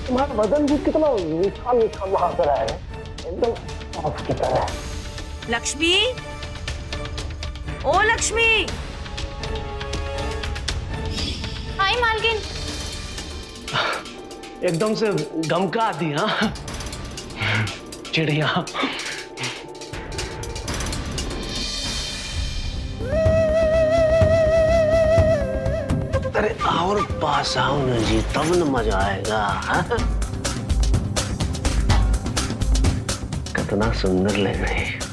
तुम्हारा बदन भी कितना मीठा मीठा महक रहा है, एकदम सौंफ की तरह। लक्ष्मी, ओ लक्ष्मी। हाय मालकिन। एकदम से गमका दी हाँ चिड़िया। अरे और पास आओ ना जी, तब न मजा आएगा। कितना सुंदर लग रही है।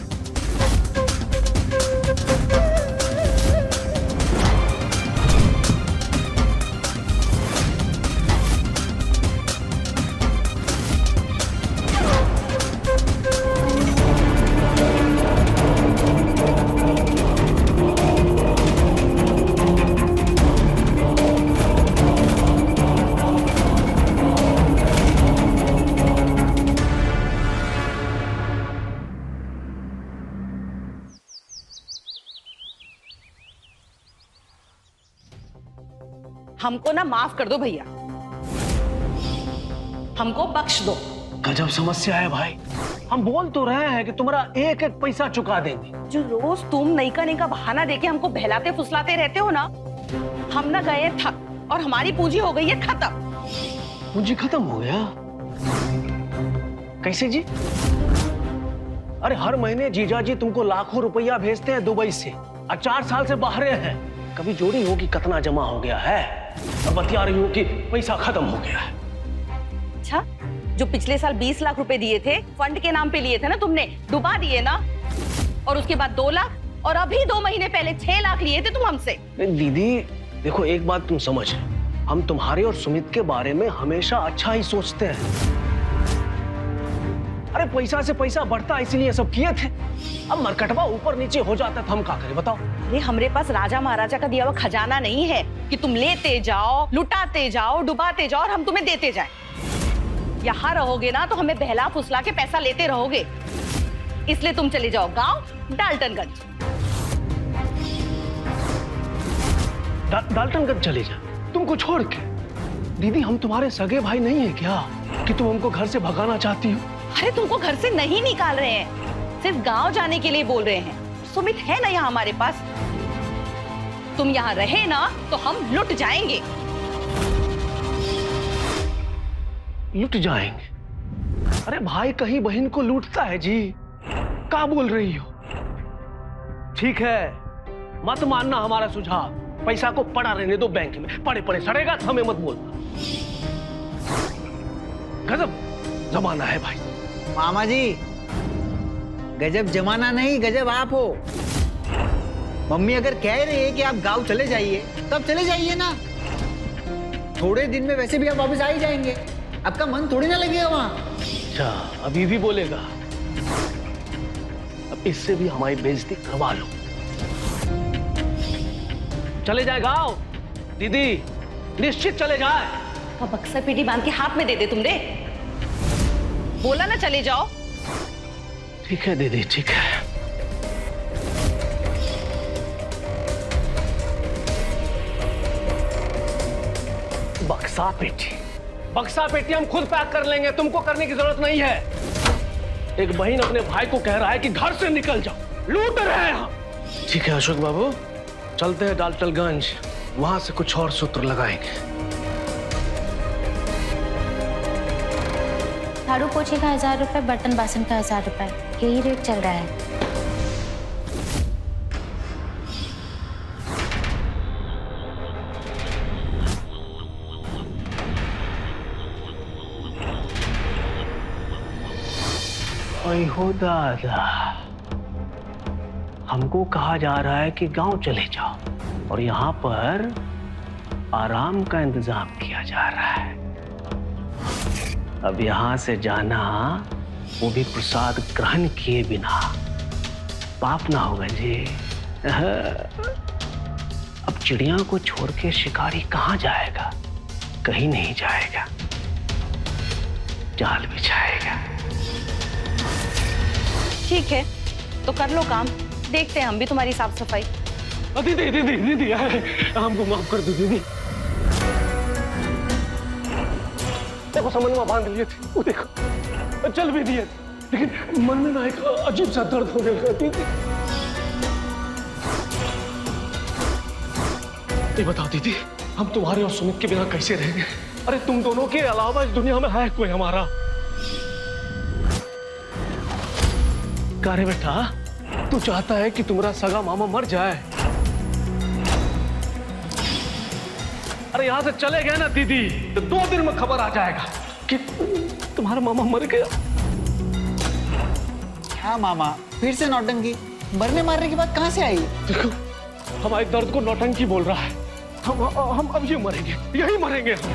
हमको ना माफ कर दो भैया, हमको बख्श दो। गजब समस्या है भाई। हम बोल तो रहे हैं कि तुम्हारा एक एक पैसा चुका देंगे। जो रोज तुम नयका नयका बहाना देके हमको बहलाते फुसलाते रहते हो ना, हम ना गए थक और हमारी पूंजी हो गई है खत्म। पूंजी खत्म हो गया? कैसे जी? अरे हर महीने जीजा जी तुमको लाखों रुपया भेजते हैं दुबई से, और 4 साल से बाहर हैं। कभी जोड़ी हो कि कितना जमा हो गया है, और बतिया रही हो कि पैसा खत्म हो गया है। अच्छा, जो पिछले साल 20 लाख रुपए दिए थे, फंड के नाम पे लिए थे ना तुमने, डुबा दिए ना। और उसके बाद 2 लाख, और अभी 2 महीने पहले 6 लाख लिए थे तुम हमसे। दीदी देखो, एक बात तुम समझ, हम तुम्हारे और सुमित के बारे में हमेशा अच्छा ही सोचते हैं। अरे पैसा से पैसा बढ़ता इसलिए सब किए थे। अब मरकटवा ऊपर नीचे हो जाता तो हम क्या करें बताओ? अरे हमारे पास राजा महाराजा का दिया हुआ खजाना नहीं है कि तुम लेते जाओ, लुटाते जाओ, डुबाते जाओ और हम तुम्हें देते जाएं। यहाँ रहोगे ना तो हमें बहला फुसला के पैसा लेते रहोगे। इसलिए तुम चले जाओ गांव डाल्टनगंज। डाल्टनगंज चले जा तुमको छोड़ के? दीदी हम तुम्हारे सगे भाई नहीं है क्या कि तुम हमको घर से भगाना चाहती हो? अरे तुमको घर से नहीं निकाल रहे हैं, सिर्फ गांव जाने के लिए बोल रहे हैं। सुमित है ना यहाँ हमारे पास, तुम यहाँ रहे ना तो हम लुट जाएंगे। लुट जाएंगे? अरे भाई कहीं बहन को लूटता है जी, क्या बोल रही हो? ठीक है, मत मानना हमारा सुझाव, पैसा को पड़ा रहने दो बैंक में, पड़े पड़े सड़ेगा तो हमें मत बोलना। गजब जमाना है भाई। मामा जी, गजब जमाना नहीं, गजब आप हो। मम्मी अगर कह रही है कि आप गांव चले जाइए, तब चले जाइए ना। थोड़े दिन में वैसे भी आप वापस आ ही जाएंगे, आपका मन थोड़ी ना लगेगा वहां। अच्छा, अभी भी बोलेगा? अब इससे भी हमारी बेइज्जती करवा लो। चले जाए गांव दीदी, निश्चित चले जाए। तो बक्सर पीटी बांध के हाथ में दे दे तुमने, बोला ना चले जाओ। ठीक है दीदी, ठीक है। बक्सा पेटी हम खुद पैक कर लेंगे, तुमको करने की जरूरत नहीं है। एक बहन अपने भाई को कह रहा है कि घर से निकल जाओ, लूट रहे हैं हम। ठीक है अशोक बाबू, चलते हैं डाल्टनगंज, वहां से कुछ और सूत्र लगाएंगे। झाड़ू पोछे का 1000 रुपए, बर्तन बासन का 1000 रुपए, यही रेट चल रहा है। ओए हो दादा, हमको कहा जा रहा है कि गांव चले जाओ, और यहाँ पर आराम का इंतजाम किया जा रहा है। अब यहाँ से जाना, वो भी प्रसाद ग्रहण किए बिना, पाप ना होगा जी। अब चिड़िया को छोड़ के शिकारी कहाँ जाएगा? कहीं नहीं जाएगा, जाल बिछाएगा। ठीक है, तो कर लो काम, देखते हैं हम भी तुम्हारी साफ सफाई। दीदी दीदी दीदी, हमको माफ कर दो दीदी। देखो समन्वय बांध लिए थे, वो देखो चल भी दिए, लेकिन मन में ना एक अजीब सा दर्द होने लगा दीदी। ये बताओ दीदी, हम तुम्हारे और सुमित के बिना कैसे रहेंगे? अरे तुम दोनों के अलावा इस दुनिया में है कोई हमारा? का रे बेटा, तू चाहता है कि तुम्हारा सगा मामा मर जाए? अरे यहां से चले गए ना दीदी, तो 2 दिन में खबर आ जाएगा कि तुम्हारा मामा मर गया। हाँ मामा, फिर से नौटंकी। मरने मारने की बात कहाँ से आई? देखो, हमारे दर्द को नौटंकी बोल रहा है। हम अब ये मरेंगे, यही मरेंगे हम।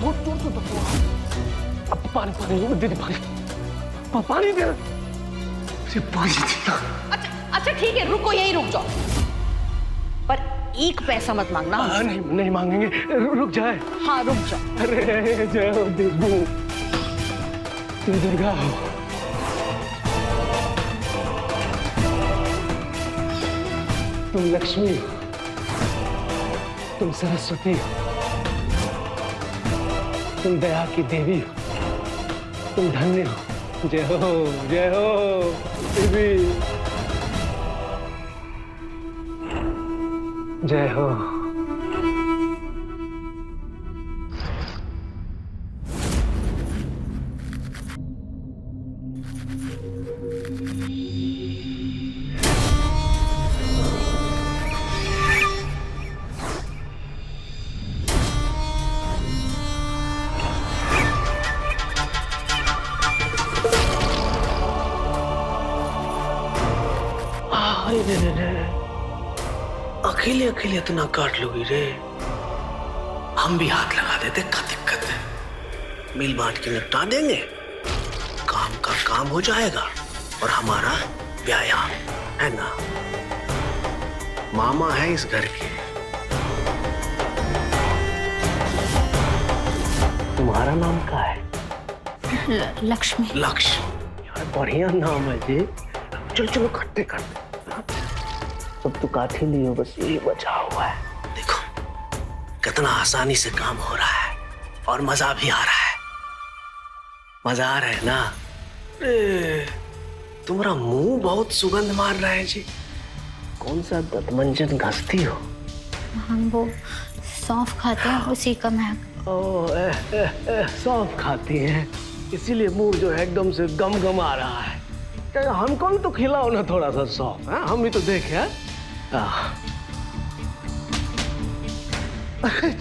बहुत जोर से दर्द हो रहा है। अब पानी पानी दीदी, पानी दे। अच्छा ठीक है, रुको, यही रुक जाओ, पर 1 पैसा मत मांगना। नहीं मांगेंगे, रुक जाए। हाँ रुक जाओ। अरे जय हो देवी, तुम दुर्गा हो। तुम लक्ष्मी हो, तुम सरस्वती हो, तुम दया की देवी हो, तुम धन्य हो। जय हो देवी, जय हो। अकेले अकेले इतना काट लोगी रे? हम भी हाथ लगा देते, क्या दिक्कत है? मिल बांट के निपटा देंगे, काम का काम हो जाएगा और हमारा व्यायाम है ना। मामा है इस घर के। तुम्हारा नाम क्या है? लक्ष्मी। लक्ष्मी, यार बढ़िया नाम है जी। चलो करते सब तो काठी नहीं हो, बस यही बचा हुआ है। देखो कितना आसानी से काम हो रहा है और मजा भी आ रहा है। मजा आ रहा है ना? तुम्हारा मुंह बहुत सुगंध मार रहा है जी। कौन सा दंतमंजन घसती हो? हम वो सौंफ खाते हैं, उसी का महक। सौंफ खाती हैं, इसीलिए मुंह जो है एकदम से गम आ रहा है। हमको भी तो खिलाओ ना थोड़ा सा सौंफ, हम भी तो देखे।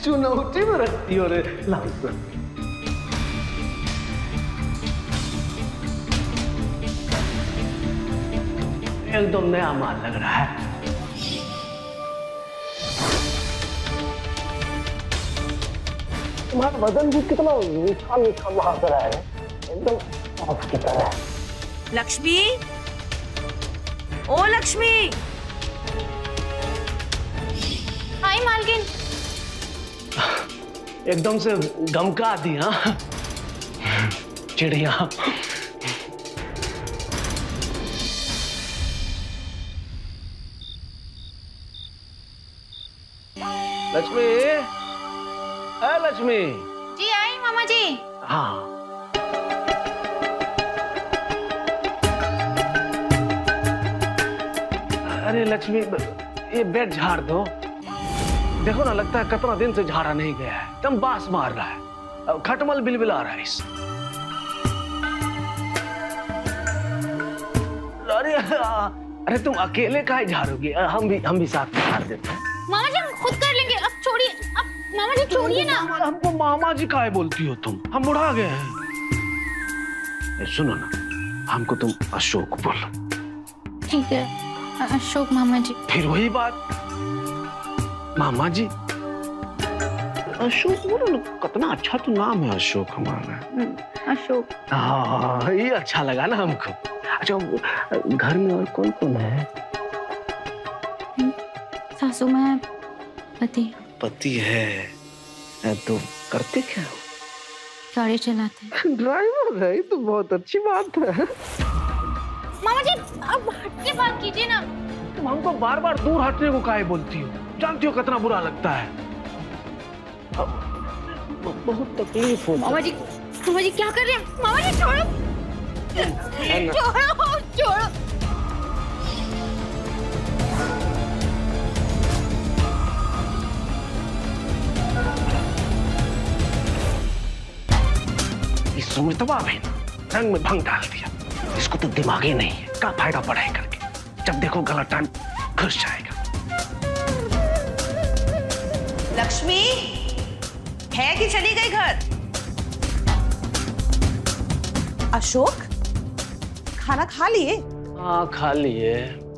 चुनौती में रखती हो रे। एकदम नया माल लग रहा है। तुम्हारा बदन भी कितना मीठा मीठा महक रहा है, एकदम सौंफ की तरह। लक्ष्मी, ओ लक्ष्मी। हाय मालकिन। एकदम से गमका दी। हाँ चिड़िया। लक्ष्मी, लक्ष्मी। जी आई मामा जी। हाँ अरे लक्ष्मी, ये बेड झाड़ दो। देखो ना, लगता है कितना दिन से झाड़ा नहीं गया है, एकदम बास मार रहा है, खटमल बिलबिला रहा है इस। अरे तुम अकेले काहे झाड़ोगे? हम भी साथ में झाड़ देते हैं। मामा जी हम खुद कर लेंगे, अब छोड़िए। अब मामा जी छोड़िए ना। हमको मामा जी काहे बोलती हो तुम? हम बुढ़ा गए हैं। सुनो ना, हमको तुम अशोक बोलो। ठीक है अशोक मामा जी। फिर वही बात, मामा जी। अशोक बोलो ना, कितना अच्छा तो नाम है अशोक हमारा। अशोक। हाँ ये अच्छा लगा ना हमको। अच्छा घर में और कौन कौन है? सासू माँ, पति। पति है तो करते क्या हो? गाड़ी चलाते हैं। ड्राइवर है, तो बहुत अच्छी बात है। मामा जी अब हट के बात कीजिए ना। तुम हमको बार बार दूर हटने को काहे बोलती हो? जानती हो कितना बुरा लगता है। बहुत तकलीफ हो मामा जी क्या कर रहे हैं? मामा जी छोड़ो, छोड़ो, छोड़ो। इस सुमितवा बहन रंग में भंग डाल दिया। इसको तो दिमाग ही नहीं है, क्या फायदा पढ़ाई करके, जब देखो गलत टाइम घुस जाएगा। लक्ष्मी है कि चली गई घर? अशोक खाना खा लिए? हाँ खा लिए।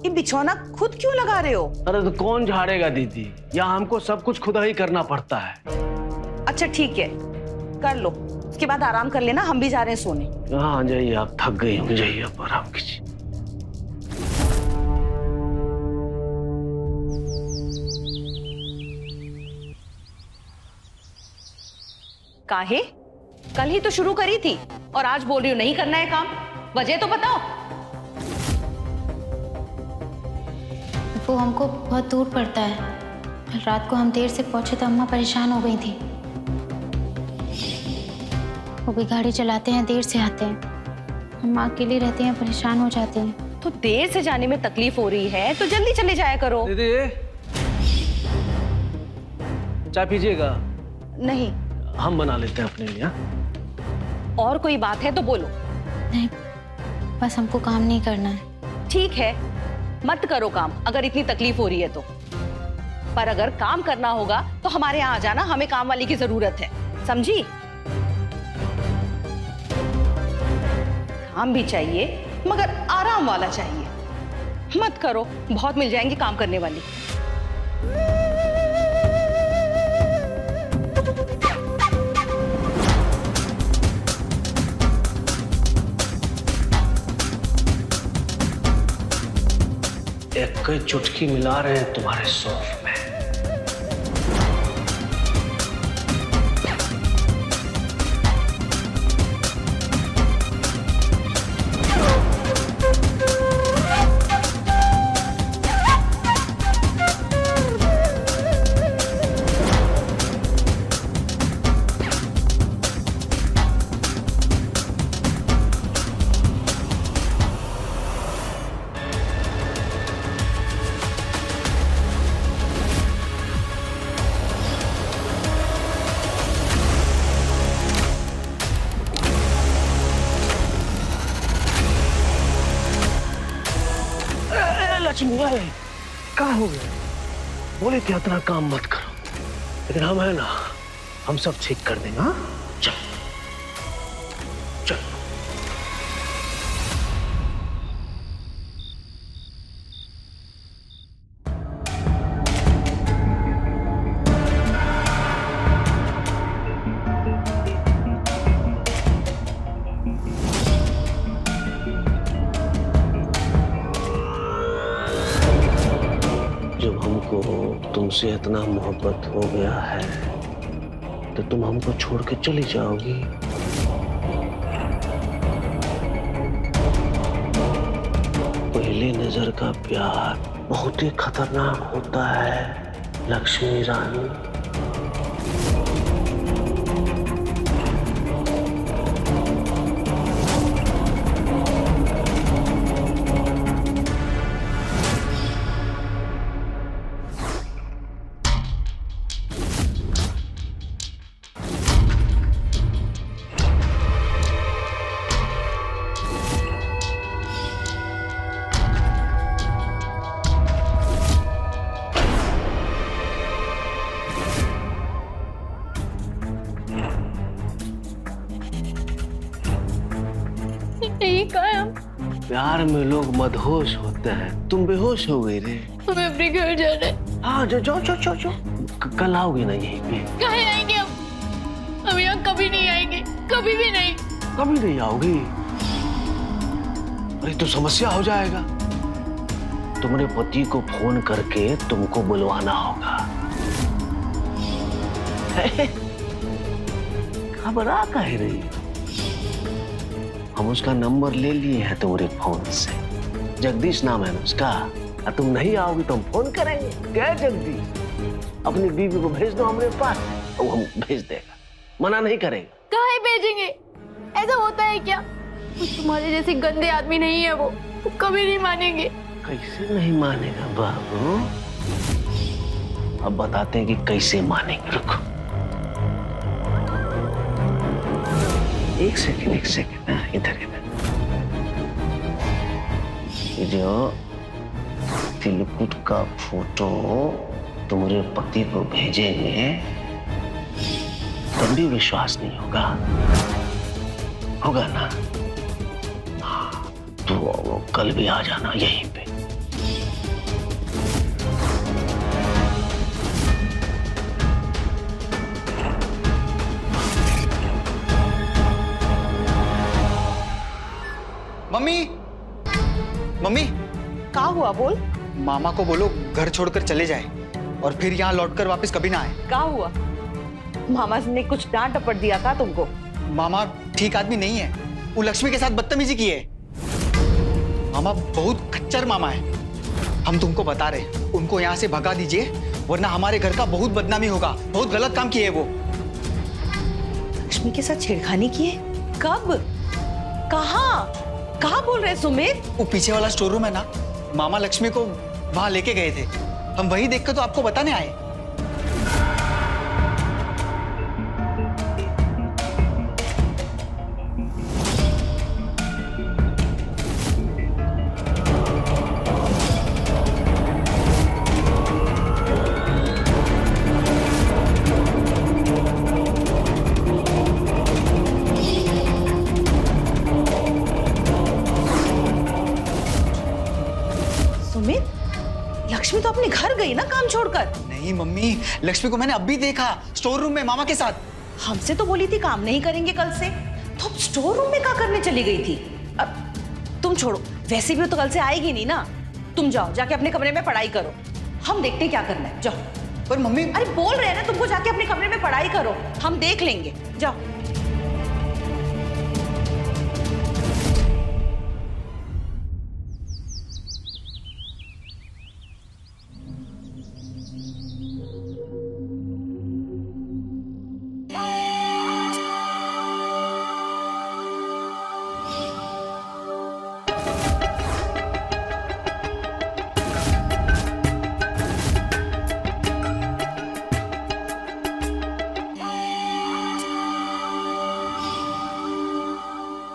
ये बिछौना खुद क्यों लगा रहे हो? अरे तो कौन झाड़ेगा दीदी, या हमको सब कुछ खुद ही करना पड़ता है। अच्छा ठीक है, कर लो, उसके बाद आराम कर लेना, हम भी जा रहे हैं सोने। हाँ जाइए, आप थक गई हो, जाइए आप आराम कीजिए। काहे? कल ही तो शुरू करी थी और आज बोल रही हो नहीं करना है काम। वजह तो बताओ। वो हमको बहुत दूर पड़ता है। रात को हम देर से पहुंचे तो अम्मा परेशान हो गई थी। वो भी गाड़ी चलाते हैं, देर से आते हैं। हम अकेले रहते हैं, परेशान हो जाते हैं। तो देर से जाने में तकलीफ हो रही है तो जल्दी चले जाया करो। दीदी चाय पीजिएगा? नहीं। हम बना लेते हैं अपने लिए। और कोई बात है तो बोलो। नहीं, बस हमको काम नहीं करना है। ठीक है, मत करो काम अगर इतनी तकलीफ हो रही है तो। पर अगर काम करना होगा तो हमारे यहाँ आ जाना, हमें काम वाली की जरूरत है, समझी? काम भी चाहिए मगर आराम वाला चाहिए। मत करो, बहुत मिल जाएंगी काम करने वाली। एक चुटकी मिला रहे हैं तुम्हारे सौंफ में। लक्ष्मी क्या हो गया? बोले कि इतना काम मत करो, लेकिन हम है ना, हम सब ठीक कर देंगे। हाँ चल चल। जब हमको तुमसे इतना मोहब्बत हो गया है तो तुम हमको छोड़ के चली जाओगी? पहली नजर का प्यार बहुत ही खतरनाक होता है लक्ष्मी रानी। प्यार में लोग मदहोश होते हैं, तुम बेहोश हो गई रे। हमें अपने घर जाना है। हाँ जाओ। कल आओगी ना यहीं पे? कहाँ आएंगे हम यहाँ कभी नहीं आएंगे, कभी भी नहीं। कभी नहीं आओगी? अरे तो समस्या हो जाएगा। तुम्हारे पति को फोन करके तुमको बुलवाना होगा। घबरा काहे रही? हम उसका नंबर ले लिए हैं तुम्हारे फोन से। जगदीश नाम है ना उसका। और तुम नहीं आओगी तो हम फोन करेंगे, क्या जगदीश अपनी बीवी को भेज दो हमारे पास, वो हम भेज देगा, मना नहीं करेंगे। काहे भेजेंगे? ऐसा होता है क्या? तुम्हारे जैसे गंदे आदमी नहीं है वो कभी नहीं मानेंगे। कैसे नहीं मानेगा बाबू? अब बताते हैं कि कैसे मानेंगे। रुको एक सेकंड, इधर ये जो तिलकुट का फोटो तुम्हारे पति को भेजेंगे तब भी विश्वास नहीं होगा ना? हाँ, तो कल भी आ जाना यहीं पे। मम्मी क्या हुआ बोल? मामा को बोलो घर छोड़कर चले जाए और फिर यहाँ लौटकर वापस कभी ना आए। क्या हुआ? मामा ने कुछ डांट डपट दिया था तुमको? मामा ठीक आदमी नहीं है, वो लक्ष्मी के साथ बदतमीजी की है। मामा बहुत खच्चर मामा है, हम तुमको बता रहे, उनको यहाँ से भगा दीजिए वरना हमारे घर का बहुत बदनामी होगा। बहुत गलत काम किए वो। लक्ष्मी के साथ छेड़खानी की है? कब? कहाँ बोल रहे सुमित? वो पीछे वाला स्टोर रूम है ना, मामा लक्ष्मी को वहां लेके गए थे, हम वही देखकर तो आपको बताने आए। लक्ष्मी तो अपने घर गई ना काम छोड़कर। नहीं मम्मी, लक्ष्मी को मैंने अभी देखा स्टोर रूम में मामा के साथ। हमसे तो बोली थी काम नहीं करेंगे कल से, तो अब स्टोर रूम में क्या करने चली गई थी? अब तुम छोड़ो, वैसे भी तो कल से आएगी नहीं ना। तुम जाओ, जाके अपने कमरे में पढ़ाई करो, हम देखते हैं क्या करना है। जाओ। पर मम्मी, अरे बोल रहे हैं ना तुमको, जाके अपने कमरे में पढ़ाई करो, हम देख लेंगे। जाओ।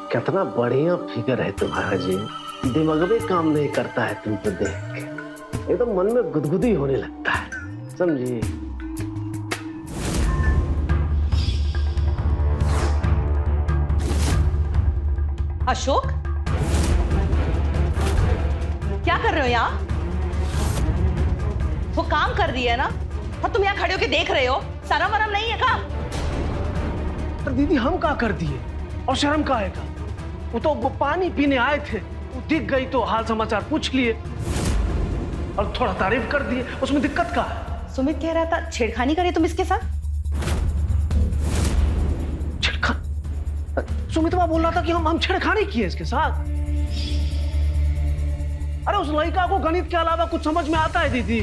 कितना बढ़िया फिगर है तुम्हारा जी, दिमाग में काम नहीं करता है तुमको देख के, एकदम मन में गुदगुदी होने लगता है, समझी? अशोक, क्या कर रहे हो यहाँ? वो काम कर रही है ना, और तुम यहाँ खड़े होके देख रहे हो? शर्म वरम नहीं है काम? पर दीदी हम क्या कर दिए और शर्म का आएगा? वो तो वो पानी पीने आए थे, वो दिख गई तो हाल समाचार पूछ लिए और थोड़ा तारीफ कर दिए, उसमें दिक्कत क्या है? सुमित कह रहा था छेड़खानी करे तुम इसके साथ। सुमितवा बोल रहा था कि हम छेड़खानी किए इसके साथ। अरे उस लड़का को गणित के अलावा कुछ समझ में आता है दीदी?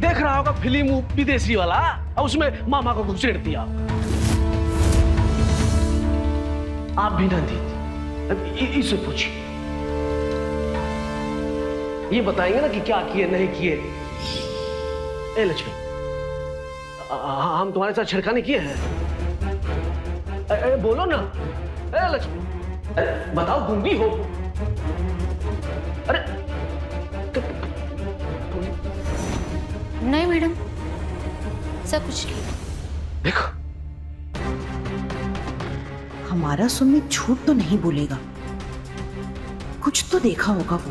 देख रहा होगा फिल्म विदेशी वाला, और उसमें मामा को घुसेड़ दिया। आप भी ना दीदी, इसे पूछिए, ये बताएंगे ना कि क्या किए नहीं किए। ए लक्ष्मी, हम तुम्हारे साथ छेड़खानी किए हैं? अरे बोलो ना, ए लक्ष्मी, अरे बताओ, गूंगी हो? अरे नहीं मैडम, सब कुछ नहीं। देखो, हमारा सुमित झूठ तो नहीं बोलेगा, कुछ तो देखा होगा वो।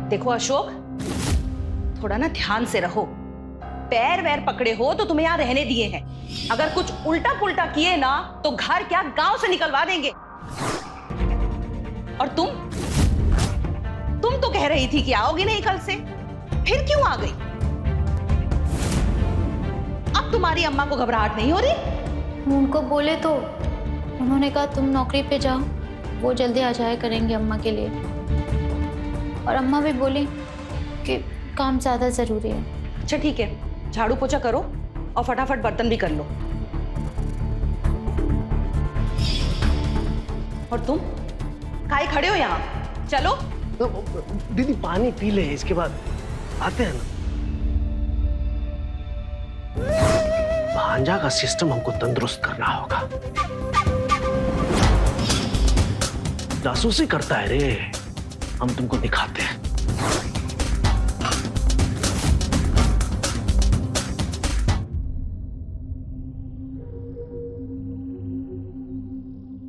देखो अशोक, थोड़ा ना ध्यान से रहो, पैर वैर पकड़े हो तो तुम्हें यहाँ रहने दिए हैं, अगर कुछ उल्टा पुल्टा किए ना तो घर क्या गांव से निकलवा देंगे। और तुम तो कह रही थी कि आओगी नहीं कल से, फिर क्यों आ गई? अब तुम्हारी अम्मा को घबराहट नहीं हो रही? वो उनको बोले तो उन्होंने कहा तुम नौकरी पे जाओ, वो जल्दी आ जाया करेंगे अम्मा के लिए। और अम्मा भी बोली कि काम ज़्यादा ज़रूरी है। अच्छा ठीक है, झाड़ू पोछा करो और फटाफट बर्तन भी कर लो। और तुम काहे खड़े हो यहाँ? चलो। तो दीदी पानी पी ले, इसके बाद आते हैं ना। भांजा का सिस्टम हमको तंदुरुस्त करना होगा। जासूसी करता है रे, हम तुमको दिखाते हैं।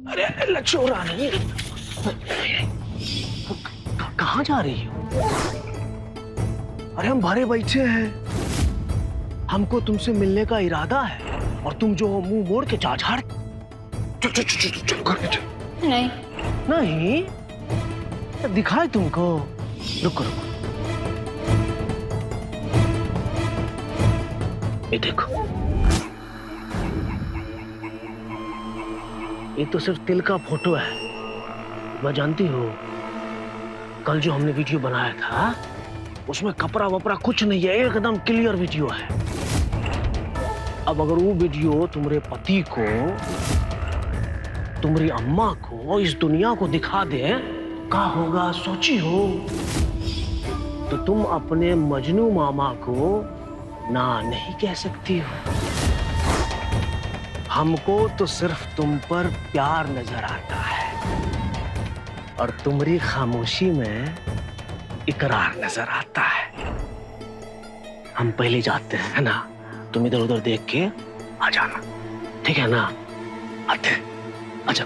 अरे लचोरा नहीं, कहाँ जा रही हो? अरे हम भरे बैठे हैं, हमको तुमसे मिलने का इरादा है और तुम जो मुंह मोड़ के जा झाड़। चल चल चल चल चल घर पे चल। नहीं नहीं दिखाए तुमको। रुको रुको, ये देखो, ये तो सिर्फ तिल का फोटो है। मैं जानती हो, कल जो हमने वीडियो बनाया था उसमें कपड़ा वपड़ा कुछ नहीं है, एकदम क्लियर वीडियो है। अब अगर वो वीडियो तुम्हारे पति को, तुम्हारी अम्मा को, इस दुनिया को दिखा दे, क्या होगा सोची हो? तो तुम अपने मजनू मामा को ना नहीं कह सकती हो। हमको तो सिर्फ तुम पर प्यार नजर आता है और तुम्हारी खामोशी में इकरार नजर आता है। हम पहले जाते हैं, है ना? तुम इधर उधर देख के आ जाना, ठीक है ना? आते हैं, अच्छा।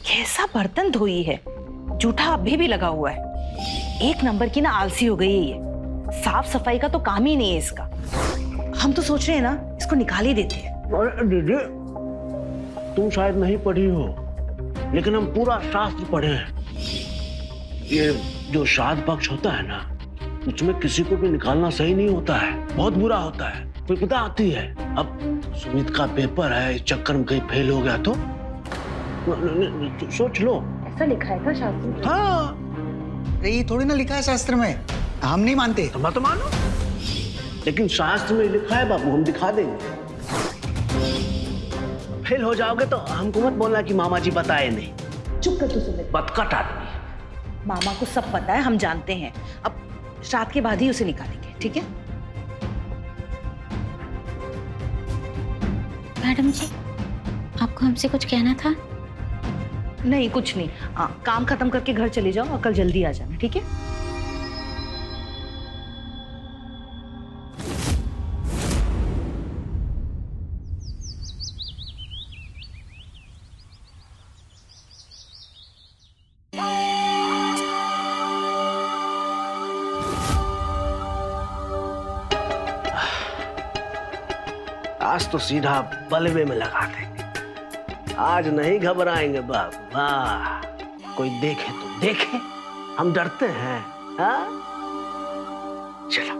कैसा बर्तन धोई है, जूठा अभी भी लगा हुआ है। एक नंबर की ना आलसी हो गई है ये, साफ सफाई का तो काम ही नहीं है इसका। हम तो सोच रहे हैं ना इसको निकाल ही देते हैं। अरे दीदी, तुम शायद नहीं पढ़ी हो, लेकिन हम पूरा शास्त्र पढ़े हैं। ये जो श्राद्ध पक्ष होता है ना, उसमें किसी को भी निकालना सही नहीं होता है, बहुत बुरा होता है, विपदा आती है। अब सुमित का पेपर है, इस चक्कर में कहीं फेल हो गया तो सोच लो। ऐसा लिखा है था शास्त्र में? हाँ, अरे ये थोड़ी ना लिखा है शास्त्र में, हम नहीं मानते। तुम तो मानो, लेकिन शास्त्र में लिखा है बाबू, हम दिखा देंगे। फेल हो जाओगे तो हमको मत बोलना कि मामा जी बताए नहीं। चुप कर तू सुमित। बतकट आदमी। मामा को सब पता है, हम जानते हैं। अब श्राद्ध के बाद ही उसे निकालेंगे, ठीक है? मैडम जी, आपको हमसे कुछ कहना था? नहीं कुछ नहीं, काम खत्म करके घर चले जाओ और कल जल्दी आ जाना, ठीक है? आज तो सीधा बलवे में लगा देंगे, आज नहीं घबराएंगे बाबू। वाह, कोई देखे तो देखे, हम डरते हैं? हाँ, चलो।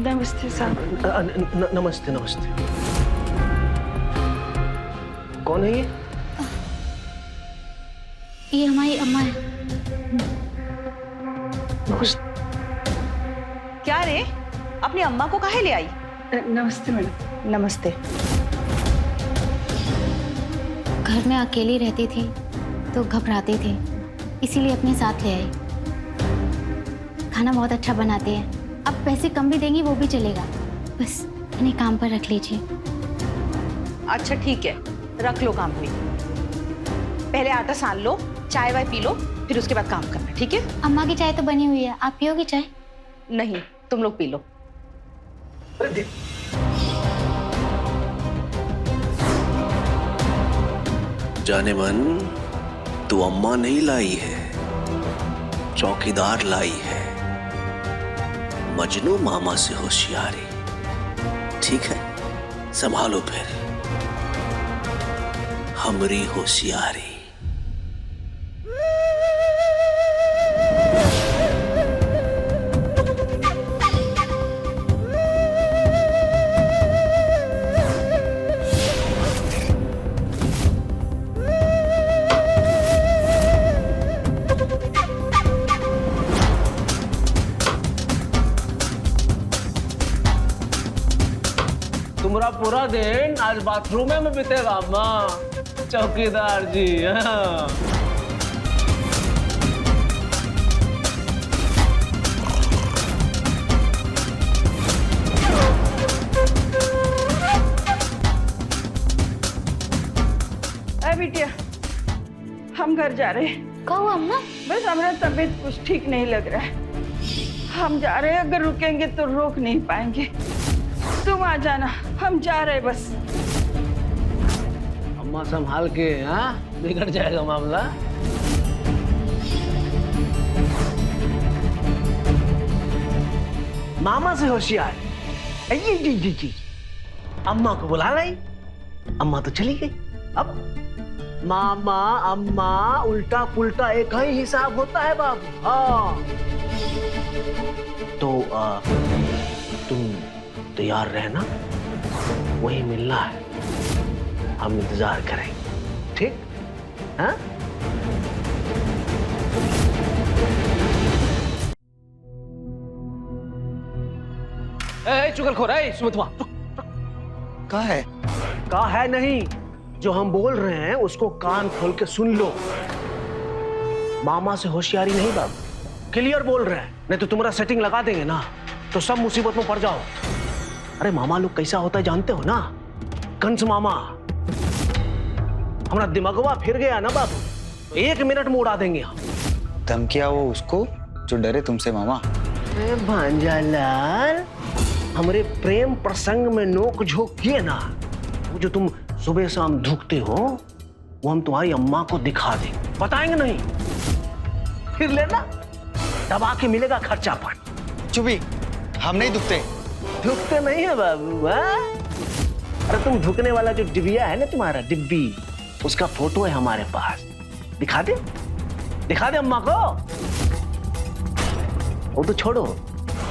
नमस्ते साहब। नमस्ते नमस्ते। कौन है ये? ये हमारी अम्मा है। नमस्ते। क्या रे, अपनी अम्मा को काहे ले आई? नमस्ते मैडम। नमस्ते। घर में अकेली रहती थी तो घबराते थे, इसीलिए अपने साथ ले आई। खाना बहुत अच्छा बनाते हैं, अब पैसे कम भी देंगी वो भी चलेगा, बस इन्हें काम पर रख लीजिए। अच्छा ठीक है, रख लो काम पे। पहले आटा सान लो, चाय वाय पी लो, फिर उसके बाद काम करना, ठीक है? अम्मा की चाय तो बनी हुई है, आप पियोगी चाय? नहीं, तुम लोग पी लो। जाने मन, तू अम्मा नहीं लाई है, चौकीदार लाई है। मजनू मामा से होशियारी। ठीक है, संभालो फिर हमरी होशियारी। तुम्हारा पूरा दिन आज बाथरूम में बीतेगा अम्मा, चौकीदार जी। हाँ। बिटिया, हम घर जा रहे हैं। कहो अम्मा। बस हमारा तबीयत कुछ ठीक नहीं लग रहा है। हम जा रहे हैं, अगर रुकेंगे तो रोक नहीं पाएंगे। तुम आ जाना, हम जा रहे बस। अम्मा संभाल के, हाँ बिगड़ जाएगा मामला। मामा से होशियार। जी अम्मा को बुला लाई, अम्मा तो चली गई। अब मामा अम्मा उल्टा पुल्टा एक ही हिसाब होता है बाबू। हाँ तो तुम तैयार रहना, वही मिलना है, हम इंतजार करेंगे, ठीक? हाँ? चुगलखोर, सुमितवा, कहाँ है? कहा है नहीं, जो हम बोल रहे हैं उसको कान खोल के सुन लो। मामा से होशियारी नहीं बाबू, क्लियर बोल रहे हैं, नहीं तो तुम्हारा सेटिंग लगा देंगे ना तो सब मुसीबत में पड़ जाओ। अरे मामा लोग कैसा होता है जानते हो ना, कंस मामा। हमारा दिमागवा फिर गया ना बाबू, तो 1 मिनट में उड़ा देंगे हम। धमकिया वो उसको जो डरे तुमसे मामा। भांजालाल, हमारे प्रेम प्रसंग में नोक झोंक किए ना, वो जो तुम सुबह शाम धुकते हो वो हम तुम्हारी अम्मा को दिखा देंगे। बताएंगे नहीं, फिर लेना, दबा के मिलेगा खर्चा पानी। चुपी, हम नहीं दुखते। धुकते नहीं है बाबू। अरे तुम धुकने वाला जो डिबिया है ना तुम्हारा, डिब्बी, उसका फोटो है हमारे पास, दिखा दे, दिखा दे अम्मा को। वो तो छोड़ो,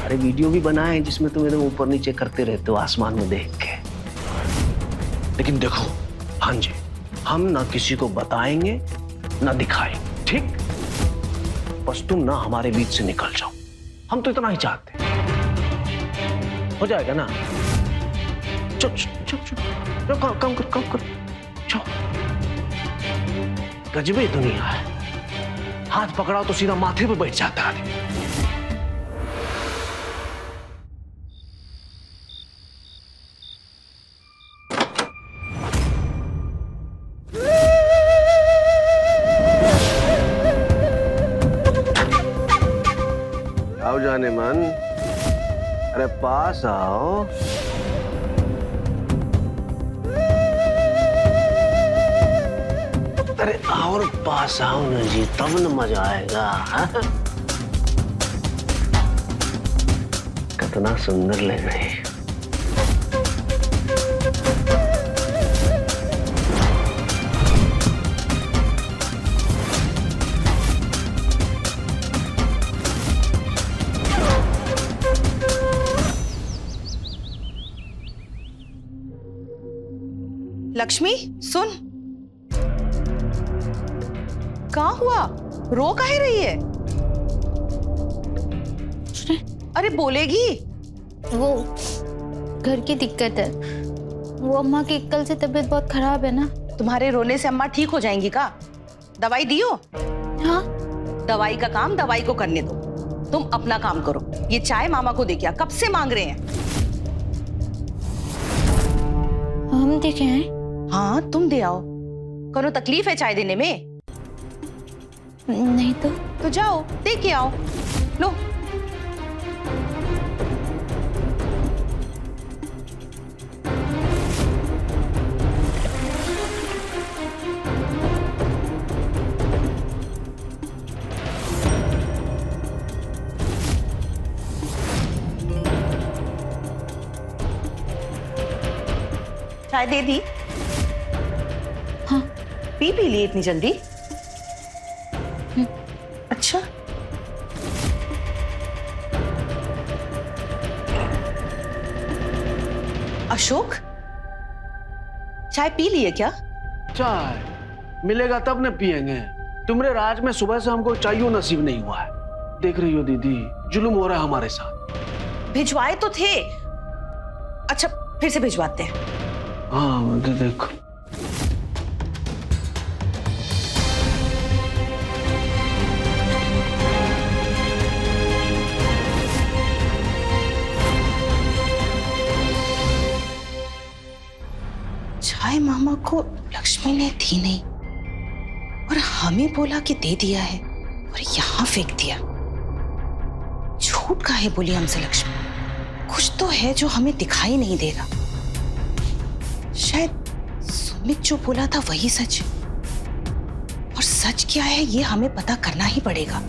अरे वीडियो भी बनाए जिसमें तुम एकदम ऊपर नीचे करते रहते हो आसमान में देख के। लेकिन देखो हाँ जी, हम ना किसी को बताएंगे ना दिखाएंगे, ठीक? बस तुम ना हमारे बीच से निकल जाओ, हम तो इतना ही चाहते हैं। हो जाएगा ना? चुप चुप चुप चुप, काम कर, काम कर, चलो। गजबी दुनिया है, हाथ पकड़ाओ तो सीधा माथे पे बैठ जाता है। आओ जाने मन, अरे पास आओ। अरे और पास आओ ना जी, तब न मजा आएगा। कितना सुंदर लग रही है। लक्ष्मी सुन, कहाँ हुआ? रो काहे रही है? अरे बोलेगी। वो घर की दिक्कत है, वो अम्मा की कल से तबीयत बहुत खराब है ना। तुम्हारे रोने से अम्मा ठीक हो जाएंगी का? दवाई दियो? हाँ, दवाई का काम दवाई को करने दो, तुम अपना काम करो। ये चाय मामा को दे क्या, कब से मांग रहे हैं। हम देखे हैं। हाँ तुम दे आओ, कोनो तकलीफ है चाय देने में? नहीं तो जाओ दे के आओ। लो चाय दे दी? हाँ। पी ली इतनी जल्दी? अच्छा। अशोक, चाय पी लिए क्या? चाय मिलेगा तब न पिएंगे। तुम्हारे राज में सुबह से हमको चाहिए नसीब नहीं हुआ है। देख रही हो दीदी, जुल्म हो रहा है हमारे साथ। भिजवाए तो थे। अच्छा, फिर से भिजवाते हैं। हाँ देखो। चाय मामा को लक्ष्मी ने दी नहीं और हमें बोला कि दे दिया है और यहाँ फेंक दिया। झूठ काहे बोली हमसे लक्ष्मी? कुछ तो है जो हमें दिखाई नहीं दे रहा। शायद सुमित जो बोला था वही सच है, और सच क्या है ये हमें पता करना ही पड़ेगा।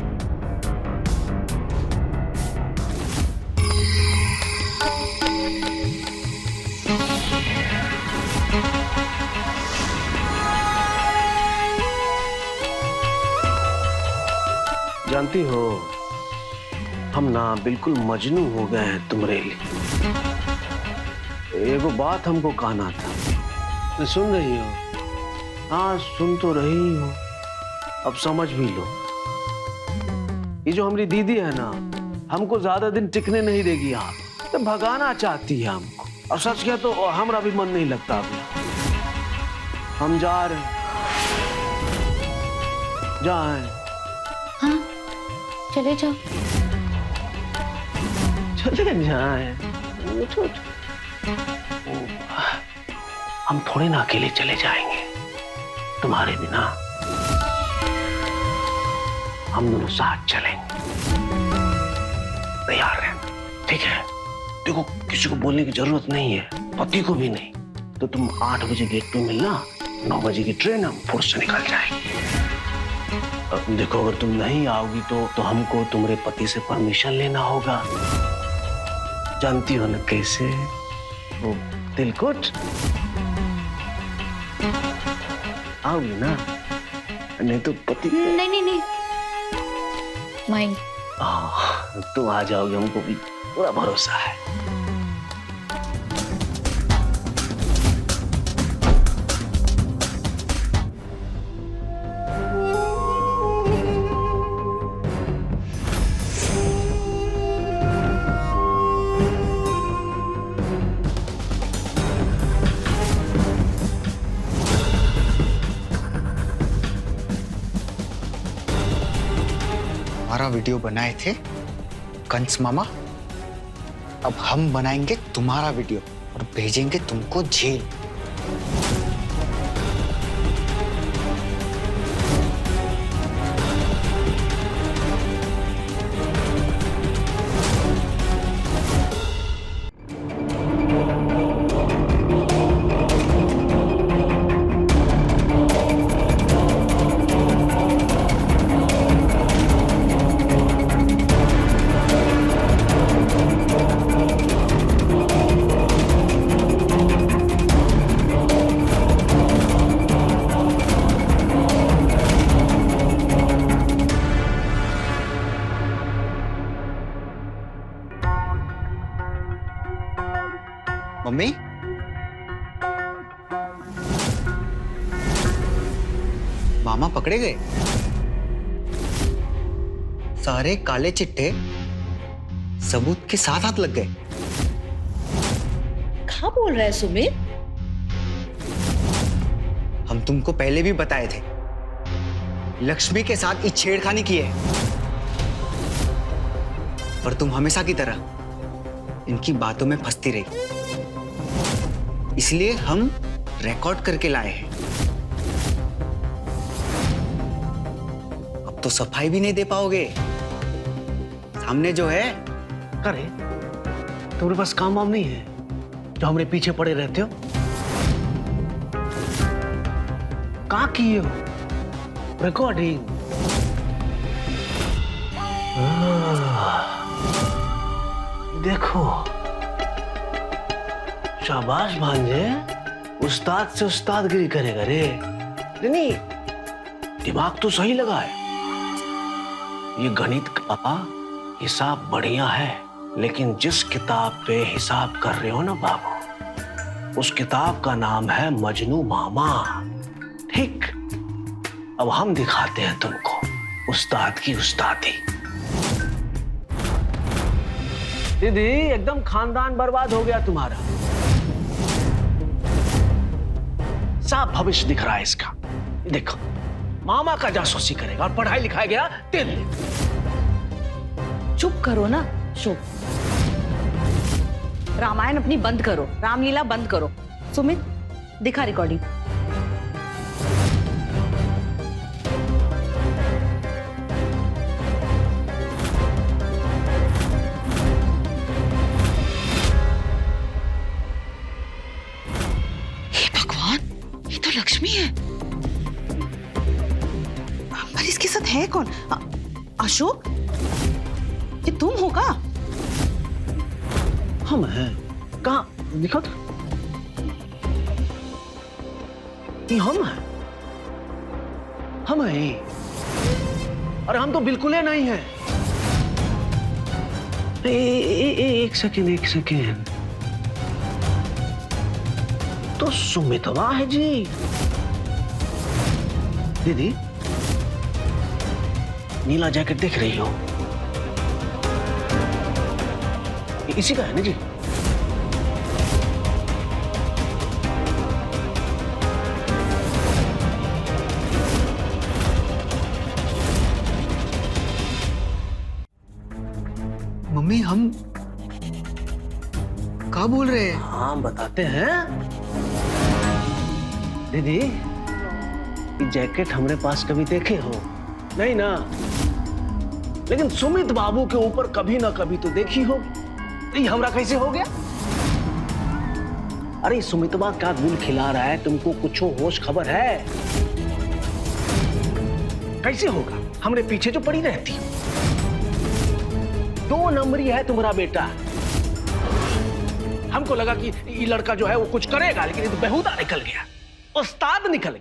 जानती हो, हम ना बिल्कुल मजनू हो गए हैं तुम्हारे लिए। एगो बात हमको कहना था। सुन रही हो? हाँ सुन तो रही हो, अब समझ भी लो। ये जो हमारी दीदी है ना, हमको ज्यादा दिन टिकने नहीं देगी। आप तो भगाना चाहती है हमको, और सच क्या तो हमारा भी मन नहीं लगता अभी। हम जा रहे हैं। जाएं। हाँ, चले जाओ। चले जाएं। उठो, उठो। हम थोड़े ना अकेले चले जाएंगे तुम्हारे बिना। हम दोनों साथ चलेंगे। तैयार रहना, ठीक है? देखो, किसी को बोलने की जरूरत नहीं है, पति को भी नहीं। तो तुम 8 बजे गेट पे मिलना, 9 बजे की ट्रेन हम फुर्स से निकल जाएंगे। देखो, अगर तुम नहीं आओगी तो हमको तुम्हारे पति से परमिशन लेना होगा। जानती हो ना कैसे? वो तिलकुट। आओगी ना? नहीं तो पति। नहीं नहीं नहीं, माइंड। तुम आ जाओगे, हमको भी पूरा भरोसा है। हमारा वीडियो बनाए थे कंस मामा, अब हम बनाएंगे तुम्हारा वीडियो और भेजेंगे तुमको जेल। मम्मी, मामा पकड़े गए। सारे काले चिट्टे सबूत के साथ हाथ लग गए। क्या बोल रहा है सुमित? हम तुमको पहले भी बताए थे, लक्ष्मी के साथ ये छेड़खानी की है, पर तुम हमेशा की तरह इनकी बातों में फंसती रही। इसलिए हम रिकॉर्ड करके लाए हैं। अब तो सफाई भी नहीं दे पाओगे। सामने जो है। अरे, तुम्हारे पास काम वाम नहीं है जो हमारे पीछे पड़े रहते हो? कहाँ किए हो रिकॉर्डिंग? देखो, शाबाश भांजे, उस्ताद से उस्तादगिरी करेगा रे। नहीं, दिमाग तो सही लगा है। ये गणित का हिसाब बढ़िया है, लेकिन जिस किताब पे हिसाब कर रहे हो ना बाबू, उस किताब का नाम है मजनू मामा। ठीक, अब हम दिखाते हैं तुमको उस्ताद की उस्तादी। दीदी, एकदम खानदान बर्बाद हो गया तुम्हारा। साफ भविष्य दिख रहा है इसका। देखो, मामा का जासूसी करेगा और पढ़ाई लिखाया गया तेल ले। चुप करो ना, चुप। रामायण अपनी बंद करो, रामलीला बंद करो। सुमित, दिखा रिकॉर्डिंग। लक्ष्मी है, पर इसके साथ है कौन? अशोक, ये तुम हो का? हम हैं। कहाँ दिखा तो? ये हम हैं। हम हैं। अरे हम तो बिल्कुल ही नहीं हैं। एक सेकेंड, एक सेकेंड। तो सुमितवा है जी। दीदी, नीला जैकेट देख रही हो? इसी का है ना जी? मम्मी, हम क्या बोल रहे हैं? हाँ, बताते हैं। दीदी, ये जैकेट हमारे पास कभी देखे हो? नहीं ना, लेकिन सुमित बाबू के ऊपर कभी ना कभी तो देखी हो। ये हमरा कैसे हो गया? अरे सुमितवा क्या गुल खिला रहा है तुमको, कुछ होश खबर है? कैसे होगा? हमरे पीछे जो पड़ी रहती। 2 नंबरी है तुम्हारा बेटा। हमको लगा कि ये लड़का जो है वो कुछ करेगा, लेकिन ये तो बेहुदा निकल गया। उस्ताद निकल गए,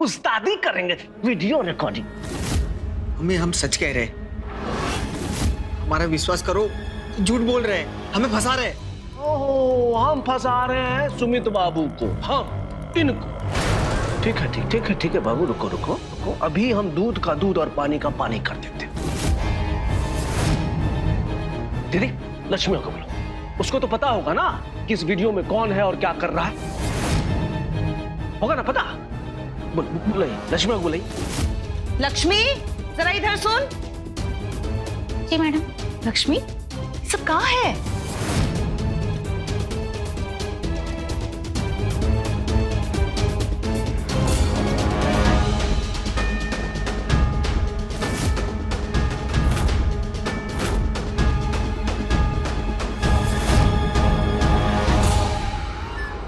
उस्तादी करेंगे, वीडियो रिकॉर्डिंग। मम्मी, हम सच कह रहे हैं, हमारा विश्वास करो, झूठ बोल रहे हैं, हमें फंसा रहे हैं। ओह, हम फंसा रहे हैं सुमित बाबू को, हम इनको। ठीक है, ठीक है बाबू, रुको रुको रुको। अभी हम दूध का दूध और पानी का पानी कर देते। दीदी, लक्ष्मी को बोलो, उसको तो पता होगा ना कि इस वीडियो में कौन है और क्या कर रहा है। होगा ना पता? बुलाइए, लक्ष्मी को बुलाइए। लक्ष्मी, जरा इधर सुन। जी मैडम। लक्ष्मी, सब कहाँ है?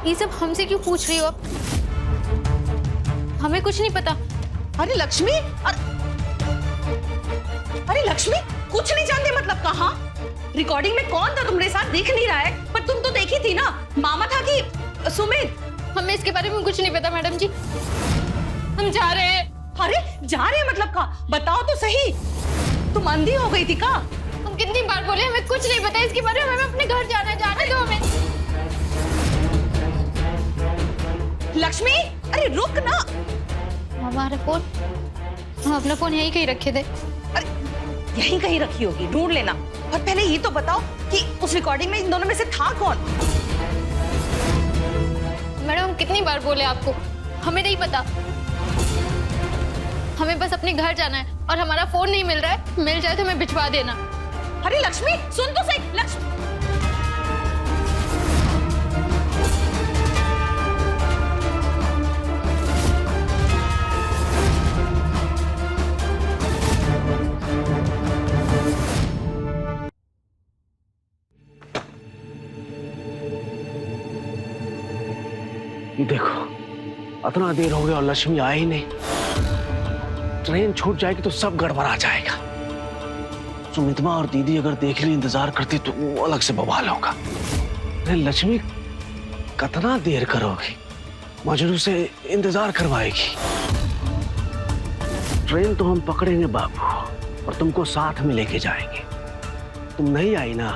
ये सब हमसे क्यों पूछ रही हो आप? हमें कुछ नहीं पता। अरे लक्ष्मी, अरे लक्ष्मी, कुछ नहीं जानते मतलब कहाँ? रिकॉर्डिंग में कौन था तुम्हारे साथ दिख नहीं रहा है, पर तुम तो देखी थी ना। मामा था कि सुमित? हमें इसके बारे में कुछ नहीं पता मैडम जी, हम जा रहे हैं। अरे जा रहे हैं मतलब का? बताओ तो सही, तुम अंधी हो गई थी का? हम कितनी बार बोले हमें कुछ नहीं पता इसके बारे में, हमें अपने घर जाना है, जाने दो हमें। लक्ष्मी, अरे रुक ना। हमारा फोन, हम अपना फोन यहीं कहीं रखे थे। अरे यहीं कहीं रखी होगी, ढूंढ लेना। और पहले ये तो बताओ कि उस रिकॉर्डिंग में इन दोनों में से था कौन? मैडम, हम कितनी बार बोले आपको, हमें नहीं पता। हमें बस अपने घर जाना है और हमारा फोन नहीं मिल रहा है, मिल जाए तो हमें भिजवा देना। अरे लक्ष्मी, सुन तो सही। लक्ष्मी, देखो, इतना देर हो गया और लक्ष्मी आई ही नहीं। ट्रेन छूट जाएगी तो सब गड़बड़ा जाएगा। सुमित्रा और दीदी अगर देख ली इंतजार करती तो वो अलग से बवाल होगा। अरे लक्ष्मी, कितना देर करोगी? मजनू से इंतजार करवाएगी। ट्रेन तो हम पकड़ेंगे बाबू और तुमको साथ में लेके जाएंगे। तुम नहीं आई ना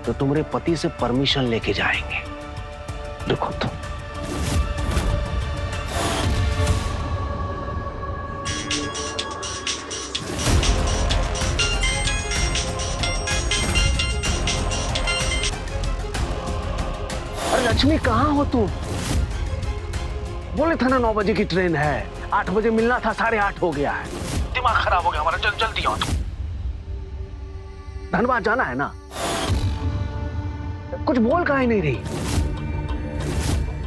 तो तुम्हारे पति से परमिशन लेके जाएंगे। देखो तुम लक्ष्मी कहाँ हो तुम? बोले था ना 9 बजे की ट्रेन है, 8 बजे मिलना था, 8:30 हो गया है। दिमाग खराब हो गया हमारा। जल्दी आओ तुम। धनबाद जाना है ना? कुछ बोल काहे नहीं रही?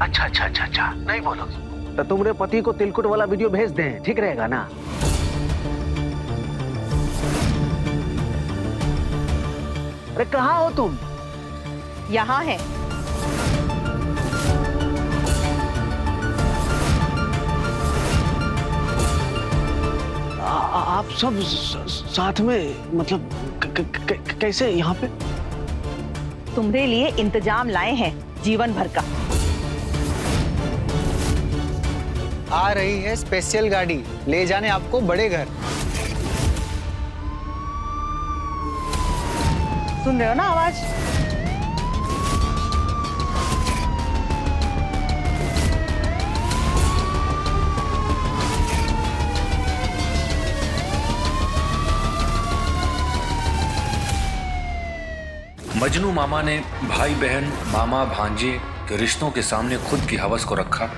अच्छा नहीं बोलोगी तो तुम्हारे पति को तिलकुट वाला वीडियो भेज दें, ठीक रहेगा ना? अरे कहाँ हो तुम? यहाँ है। आप सब साथ में, मतलब कैसे यहाँ पे? तुम्हारे लिए इंतजाम लाए हैं जीवन भर का। आ रही है स्पेशल गाड़ी ले जाने आपको बड़े घर। सुन रहे हो ना आवाज? मजनू मामा ने भाई बहन, मामा भांजे के रिश्तों के सामने खुद की हवस को रखा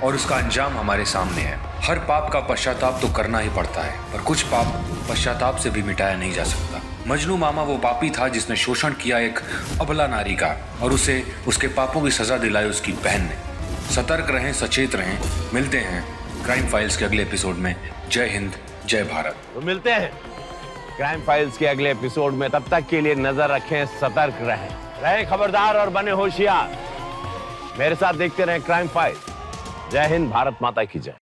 और उसका अंजाम हमारे सामने है। हर पाप का पश्चाताप तो करना ही पड़ता है, पर कुछ पाप पश्चाताप से भी मिटाया नहीं जा सकता। मजनू मामा वो पापी था जिसने शोषण किया एक अबला नारी का और उसे उसके पापों की सजा दिलाई उसकी बहन ने। सतर्क रहें, सचेत रहें। मिलते हैं क्राइम फाइल्स के अगले एपिसोड में। जय हिंद, जय भारत। तो मिलते हैं क्राइम फाइल्स के अगले एपिसोड में। तब तक के लिए नजर रखें, सतर्क रहें खबरदार और बने होशियार। मेरे साथ देखते रहें क्राइम फाइल्स। जय हिंद, भारत माता की जय।